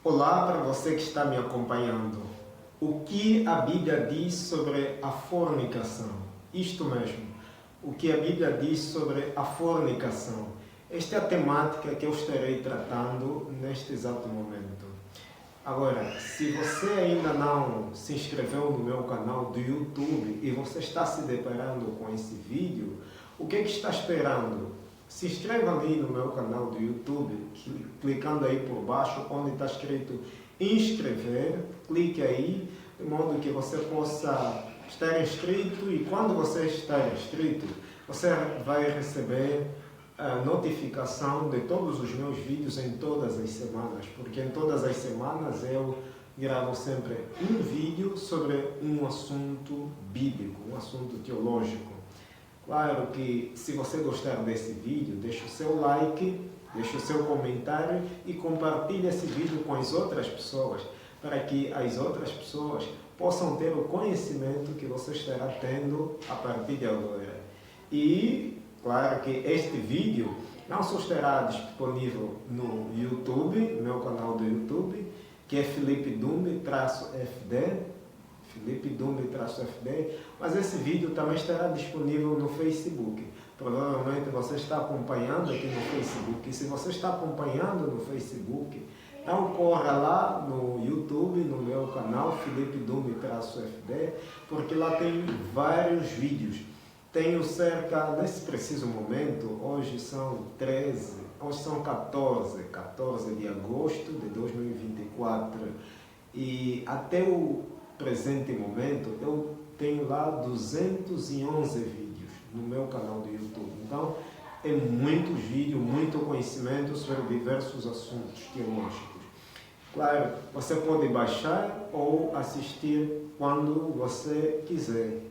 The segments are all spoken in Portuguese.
Olá para você que está me acompanhando. O que a Bíblia diz sobre a fornicação? Isto mesmo, o que a Bíblia diz sobre a fornicação. Esta é a temática que eu estarei tratando neste exato momento. Agora, se você ainda não se inscreveu no meu canal do YouTube e você está se deparando com esse vídeo, o que está esperando? Se inscreva ali no meu canal do YouTube, clicando aí por baixo onde está escrito inscrever, clique aí, de modo que você possa estar inscrito, e quando você estar inscrito, você vai receber a notificação de todos os meus vídeos em todas as semanas, porque em todas as semanas eu gravo sempre um vídeo sobre um assunto bíblico, um assunto teológico. Claro que se você gostar desse vídeo, deixe o seu like, deixe o seu comentário e compartilhe esse vídeo com as outras pessoas, para que as outras pessoas possam ter o conhecimento que você estará tendo a partir de agora. E, claro que este vídeo não só estará disponível no YouTube, no meu canal do YouTube, que é Felipe Dumbe-FD, Felipe Dumbe-FD, mas esse vídeo também estará disponível no Facebook. Provavelmente você está acompanhando aqui no Facebook. E se você está acompanhando no Facebook, então corra lá no YouTube, no meu canal Felipe Dumbe-FD, porque lá tem vários vídeos. Tenho cerca, nesse preciso momento, hoje são 14 de agosto de 2024, e até o presente momento eu tenho lá 211 vídeos no meu canal do YouTube. Então é muito vídeo, muito conhecimento sobre diversos assuntos teológicos. Claro, você pode baixar ou assistir quando você quiser.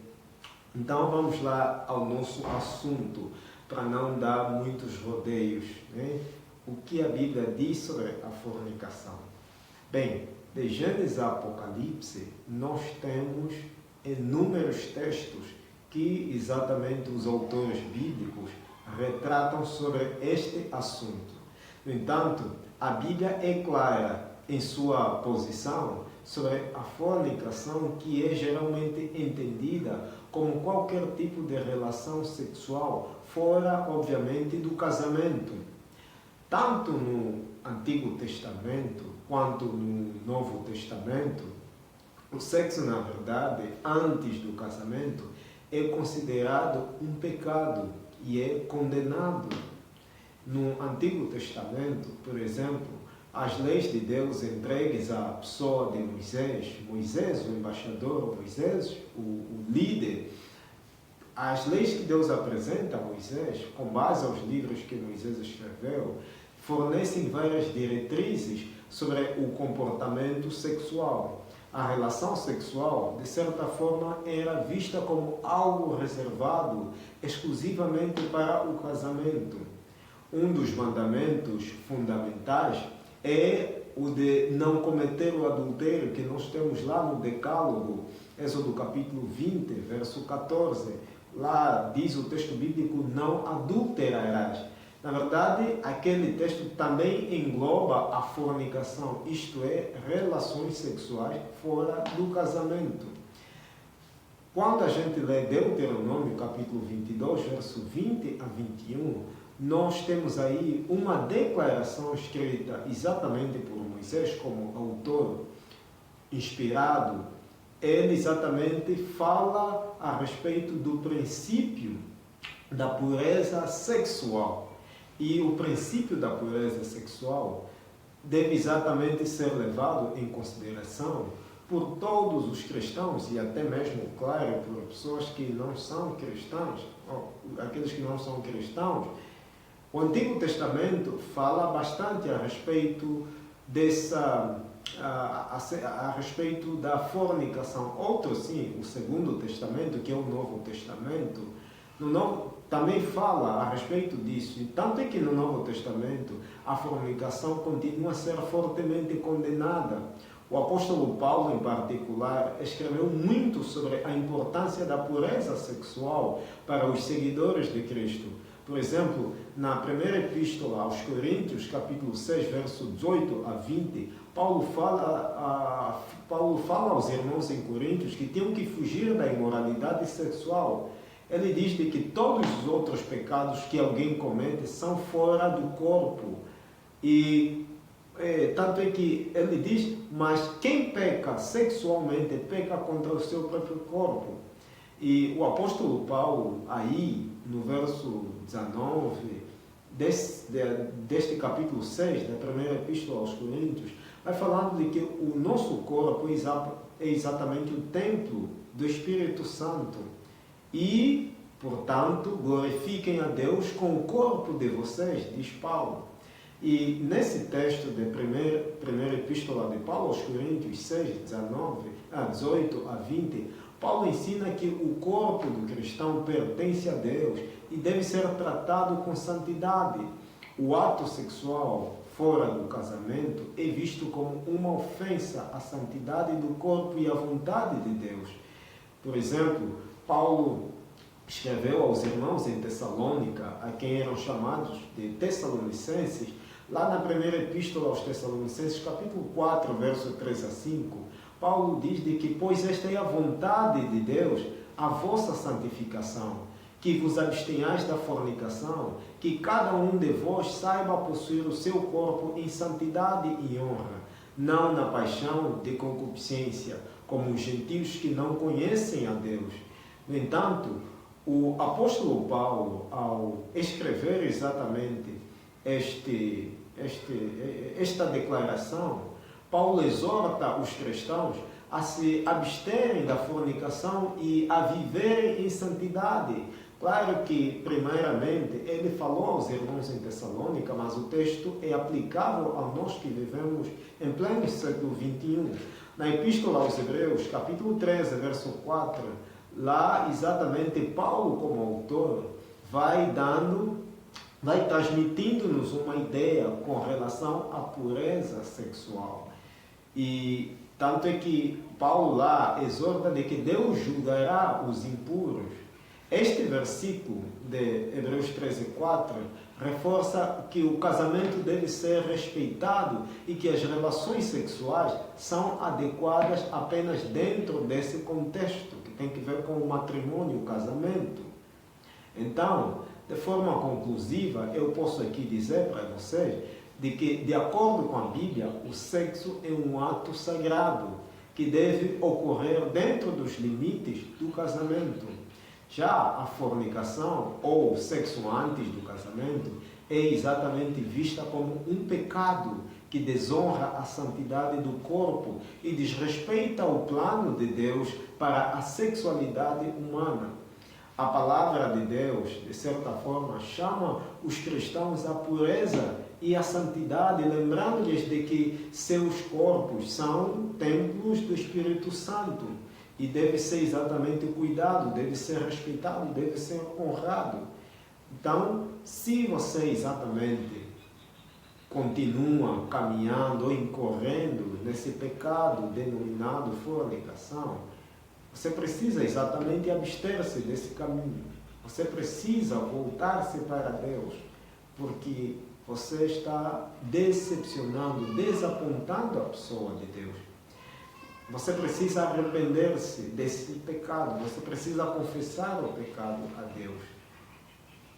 Então vamos lá ao nosso assunto, para não dar muitos rodeios, né? O que a Bíblia diz sobre a fornicação? Bem, de Gênesis a Apocalipse, nós temos inúmeros textos que exatamente os autores bíblicos retratam sobre este assunto. No entanto, a Bíblia é clara em sua posição sobre a fornicação, que é geralmente entendida como qualquer tipo de relação sexual fora, obviamente, do casamento. Tanto no Antigo Testamento quanto no Novo Testamento, o sexo, na verdade, antes do casamento, é considerado um pecado e é condenado. No Antigo Testamento, por exemplo, as leis de Deus entregues à pessoa de Moisés, o embaixador, Moisés, o líder, as leis que Deus apresenta a Moisés, com base aos livros que Moisés escreveu, fornecem várias diretrizes sobre o comportamento sexual. A relação sexual, de certa forma, era vista como algo reservado exclusivamente para o casamento. Um dos mandamentos fundamentais é o de não cometer o adultério, que nós temos lá no Decálogo, Êxodo capítulo 20, verso 14. Lá diz o texto bíblico: não adulterarás. Na verdade, aquele texto também engloba a fornicação, isto é, relações sexuais fora do casamento. Quando a gente lê Deuteronômio, capítulo 22, verso 20 a 21, nós temos aí uma declaração escrita exatamente por Moisés como autor inspirado. Ele exatamente fala a respeito do princípio da pureza sexual. E o princípio da pureza sexual deve exatamente ser levado em consideração por todos os cristãos, e até mesmo, claro, por pessoas que não são cristãos, aqueles que não são cristãos. O Antigo Testamento fala bastante a respeito a respeito da fornicação. Outro sim, o Segundo Testamento, que é o Novo Testamento, também fala a respeito disso. E tanto é que no Novo Testamento a fornicação continua a ser fortemente condenada. O apóstolo Paulo, em particular, escreveu muito sobre a importância da pureza sexual para os seguidores de Cristo. Por exemplo, na primeira epístola aos Coríntios, capítulo 6, verso 18 a 20, Paulo fala aos irmãos em Coríntios que tinham que fugir da imoralidade sexual. Ele diz de que todos os outros pecados que alguém comete são fora do corpo. E tanto é que ele diz, mas quem peca sexualmente peca contra o seu próprio corpo. E o apóstolo Paulo, aí, no verso 19 deste capítulo 6, da primeira epístola aos Coríntios, vai falando de que o nosso corpo é exatamente o templo do Espírito Santo. E, portanto, glorifiquem a Deus com o corpo de vocês, diz Paulo. E nesse texto da primeira epístola de Paulo aos Coríntios 6, 18 a 20, Paulo ensina que o corpo do cristão pertence a Deus e deve ser tratado com santidade. O ato sexual fora do casamento é visto como uma ofensa à santidade do corpo e à vontade de Deus. Por exemplo, Paulo escreveu aos irmãos em Tessalônica, a quem eram chamados de Tessalonicenses, lá na primeira epístola aos Tessalonicenses, capítulo 4, verso 3 a 5, Paulo diz de que, pois esta é a vontade de Deus, a vossa santificação, que vos abstenhais da fornicação, que cada um de vós saiba possuir o seu corpo em santidade e honra, não na paixão de concupiscência, como os gentios que não conhecem a Deus. No entanto, o apóstolo Paulo, ao escrever exatamente esta declaração, Paulo exorta os cristãos a se absterem da fornicação e a viverem em santidade. Claro que, primeiramente, ele falou aos irmãos em Tessalônica, mas o texto é aplicável a nós que vivemos em pleno século XXI. Na Epístola aos Hebreus, capítulo 13, verso 4, lá exatamente Paulo, como autor, vai transmitindo-nos uma ideia com relação à pureza sexual. E tanto é que Paulo lá exorta de que Deus julgará os impuros. Este versículo de Hebreus 13:4 reforça que o casamento deve ser respeitado e que as relações sexuais são adequadas apenas dentro desse contexto, que tem que ver com o matrimônio, o casamento. Então, de forma conclusiva, eu posso aqui dizer para vocês de que, de acordo com a Bíblia, o sexo é um ato sagrado que deve ocorrer dentro dos limites do casamento. Já a fornicação, ou sexo antes do casamento, é exatamente vista como um pecado que desonra a santidade do corpo e desrespeita o plano de Deus para a sexualidade humana. A palavra de Deus, de certa forma, chama os cristãos à pureza e à santidade, lembrando-lhes de que seus corpos são templos do Espírito Santo e deve ser exatamente cuidado, deve ser respeitado, deve ser honrado. Então, se você exatamente continua caminhando ou incorrendo nesse pecado denominado fornicação, você precisa exatamente abster-se desse caminho. Você precisa voltar-se para Deus, porque você está decepcionando, desapontando a pessoa de Deus. Você precisa arrepender-se desse pecado, você precisa confessar o pecado a Deus.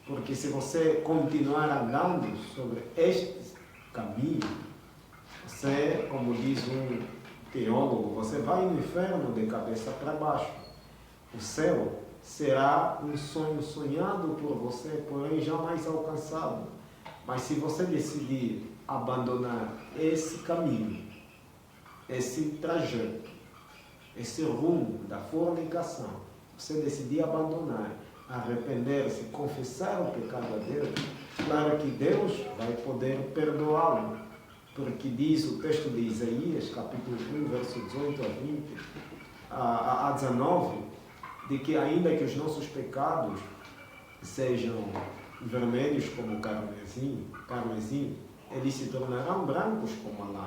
Porque se você continuar andando sobre este caminho, você, como diz um teólogo, você vai no inferno de cabeça para baixo. O céu será um sonho sonhado por você, porém jamais alcançado. Mas se você decidir abandonar esse caminho, esse trajeto, esse rumo da fornicação, você decidir abandonar, arrepender-se, confessar o pecado a Deus, claro que Deus vai poder perdoá-lo, porque diz o texto de Isaías, capítulo 1, verso 18 a 19, de que ainda que os nossos pecados sejam vermelhos como carmesim, eles se tornarão brancos como a lã.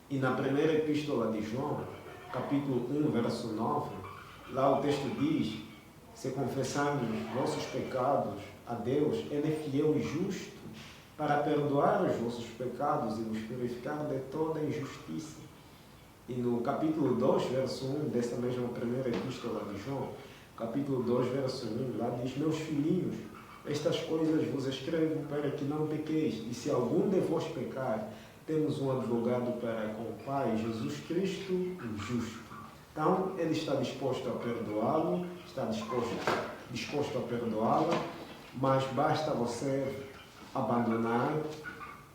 E na primeira epístola de João, capítulo 1, verso 9, lá o texto diz: se confessarmos os nossos pecados a Deus, Ele é fiel e justo para perdoar os vossos pecados e nos purificar de toda injustiça. E no capítulo 2, verso 1, dessa mesma primeira epístola de João, capítulo 2, verso 1, lá diz: meus filhinhos, estas coisas vos escrevo para que não pequeis, e se algum de vós pecar, temos um advogado para com o Pai, Jesus Cristo, o justo. Então, Ele está disposto a perdoá-lo, está disposto a perdoá-la, mas basta você abandonar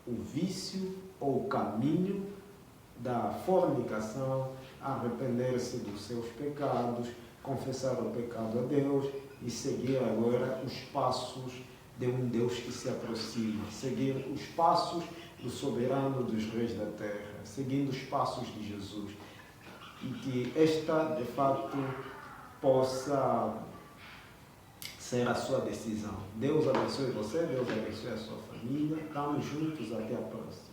o vício ou o caminho da fornicação, arrepender-se dos seus pecados, confessar o pecado a Deus e seguir agora os passos de um Deus que se aproxima, seguir os passos do soberano dos reis da terra, seguindo os passos de Jesus. E que esta, de fato, possa ser a sua decisão. Deus abençoe você, Deus abençoe a sua família. Estamos juntos, até a próxima.